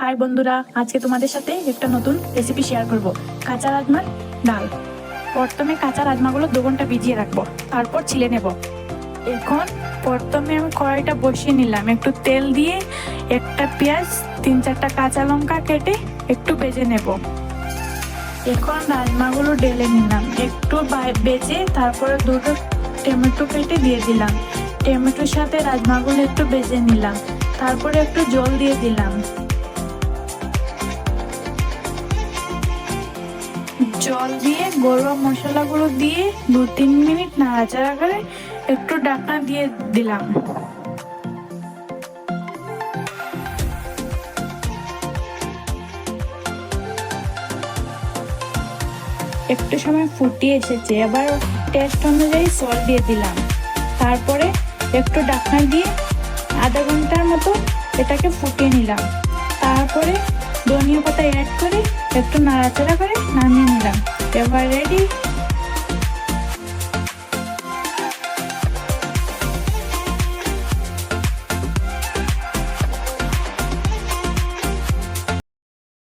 High বন্ধুরা, আজকে তোমাদের সাথে একটা নতুন রেসিপি শেয়ার করব। কাঁচা রাজমার ডাল। প্রথমে কাঁচা রাজমাগুলো 2 ঘন্টা ভিজিয়ে রাখবো, তারপর ছিলে নেব। এখন প্রথমে আমি কড়াইটা বসিয়ে নিলাম, একটু তেল দিয়ে একটা পেঁয়াজ 3-4টা কাঁচা লঙ্কা কেটে একটু ভেজে নেব। এখন রাজমাগুলো ঢেলে নিলাম, একটু বেজে তারপরে 2টো টমেটো কেটে দিয়ে দিলাম। টমেটোর সাথে রাজমাগুলো একটু ভেজে নিলাম, তারপরে একটু জল দিয়ে দিলাম। জল দিয়ে গরম মশলাগুলো দিয়ে 2-3 মিনিট নাড়াচাড়া করে একটু ঢাকনা দিয়ে দিলাম। একটু সময় ফুটিয়ে এসেছে, এবার টেস্ট অনুযায়ী সল্ট দিয়ে দিলাম। তারপরে একটু ঢাকনা দিয়ে আধা ঘন্টার মতো এটাকে ফুটিয়ে নিলাম। তারপরে ধনিয়া পাতা অ্যাড করে একটু নাড়াচাড়া করে নামিয়ে নিলাম। এবার রেডি।